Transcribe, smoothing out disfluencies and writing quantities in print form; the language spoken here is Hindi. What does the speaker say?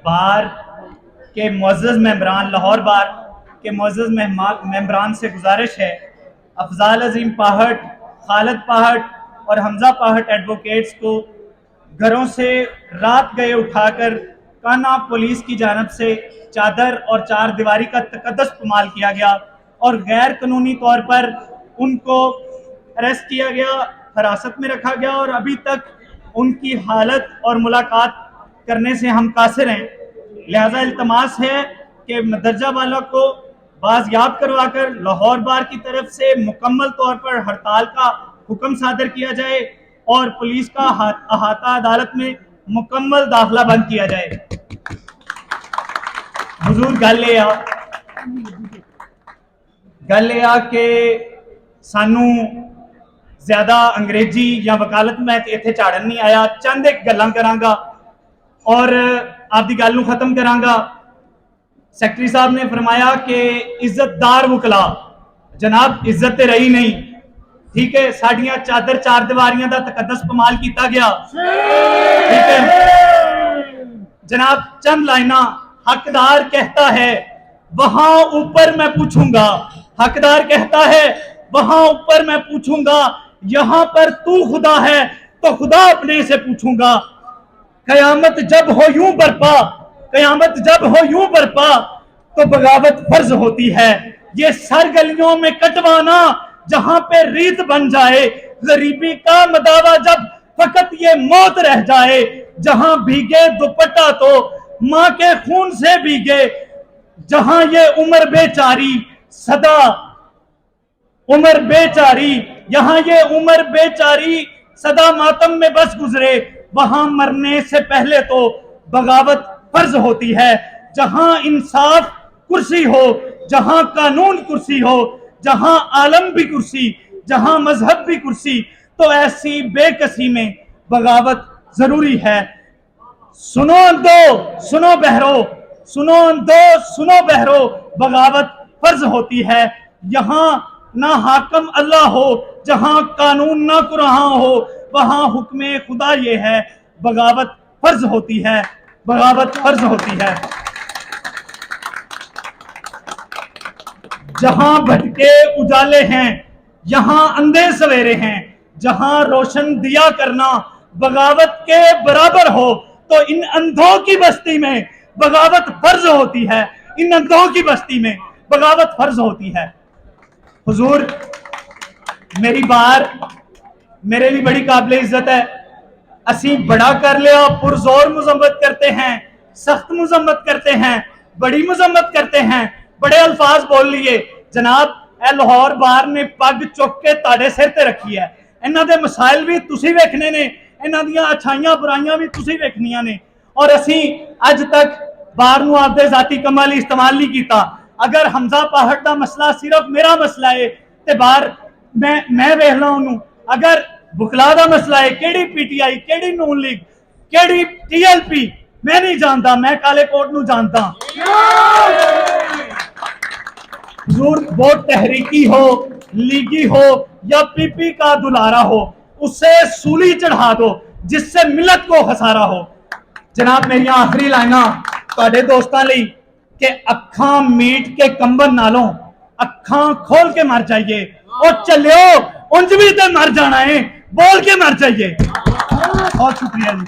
बार के मुअज़्ज़ज़ मेंबरान, लाहौर बार के मुअज़्ज़ज़ मेंबरान से गुजारिश है, अफजाल अजीम पाहट, खालिद पाहट और हमजा पाहट एडवोकेट्स को घरों से रात गए उठाकर काना पुलिस की जानब से चादर और चार दीवारी का तकद्दुस इस्तेमाल किया गया और गैर कानूनी तौर पर उनको अरेस्ट किया गया, हिरासत में रखा गया और अभी तक उनकी हालत और मुलाकात करने से हम कासिर हैं। लिहाजा इल्तमास है कि मदरजा वालों को बाज़याब करवाकर लाहौर बार की तरफ से मुकम्मल तौर पर हड़ताल का हुक्म सादर किया जाए और पुलिस का अहाता अदालत में मुकम्मल दाखिला बंद किया जाए। हुजूर गल आ कि सानू ज्यादा अंग्रेजी या वकालत मैं इत्थे झाड़न नहीं आया, चंद एक गल्लां करांगा और आपकी गल नूं खत्म करांगा। सैकटरी साहब ने फरमाया कि इज्जतदार वकला, जनाब इज्जत तो रही नहीं, ठीक है, साडियां चादर चार दीवारियां का तकद्दुस इस्तेमाल किया गया, ठीक है जनाब। चंद लाइना, हकदार कहता है वहां ऊपर मैं पूछूंगा, हकदार कहता है वहां ऊपर मैं पूछूंगा, यहां पर तू खुदा है तो खुदा अपने से पूछूंगा। कयामत जब हो यूं बरपा, कयामत जब हो यूं बरपा तो बगावत फर्ज होती है। ये सर गलियों में कटवाना जहां पे रीत बन जाए, गरीबी का मदावा जब फकत ये मौत रह जाए। जहां भीगे दुपट्टा तो मां के खून से भीगे, जहां ये उम्र बेचारी सदा उम्र बेचारी, यहां ये उम्र बेचारी सदा मातम में बस गुजरे, वहां मरने से पहले तो बगावत फर्ज होती है। जहां इंसाफ कुर्सी हो, जहां कानून कुर्सी हो, जहां आलम भी कुर्सी, जहां मजहब भी कुर्सी, तो ऐसी बेकसी में बगावत जरूरी है। सुनो अंधो सुनो बहरो, सुनो अंधो सुनो बहरो, बगावत फर्ज होती है। यहां ना हाकम अल्लाह हो, जहां कानून ना कुरान हो, वहां हुक्मे खुदा ये है, बगावत फर्ज होती है, बगावत फर्ज होती है। जहां भटके उजाले हैं, यहां अंधे सवेरे हैं, जहां रोशन दिया करना बगावत के बराबर हो, तो इन अंधों की बस्ती में बगावत फर्ज होती है, इन अंधों की बस्ती में बगावत फर्ज होती है। हुजूर मेरी बार मेरे लिए बड़ी काबिल इज्जत है, असी बड़ा कर लिया, पुरजोर मुजम्मत करते हैं, सख्त मुजम्मत करते हैं, बड़ी मुजम्मत करते हैं, बड़े अल्फाज बोल लिए। जनाब ए लाहौर बार ने पग चुक के ताड़े सिर ते रखी है, इन्हां दे मसाइल भी तुसी वेखने ने, इन्हां दियां अच्छाइयां बुराइयां भी तुसी वेखनियां ने, और असी अज तक बार नूं आपदे जाती कमां लई इस्तेमाल नहीं किया। अगर हमजा पाहट का मसला सिर्फ मेरा मसला है तो बार मैं वेख ला उन्होंने, अगर बुखला का मसला है, केड़ी पीटीआई, केड़ी नून लीग, केड़ी टीएलपी, मैं नहीं जानता, मैं काले कोट नूं जानता। जरूर वोट तहरीकी हो, लीगी हो या पीपी का दुलारा हो, उसे सूली चढ़ा दो जिससे मिलत को खसारा हो। जनाब मेरी आखिरी लाइना तुहाडे दोस्तां लई कि अखां मीट के कंबन नालों अखां खोल के मर जाइए, और चलियो उंज भी तो मर जाना है, बोल के मर जाइए। बहुत शुक्रिया जी।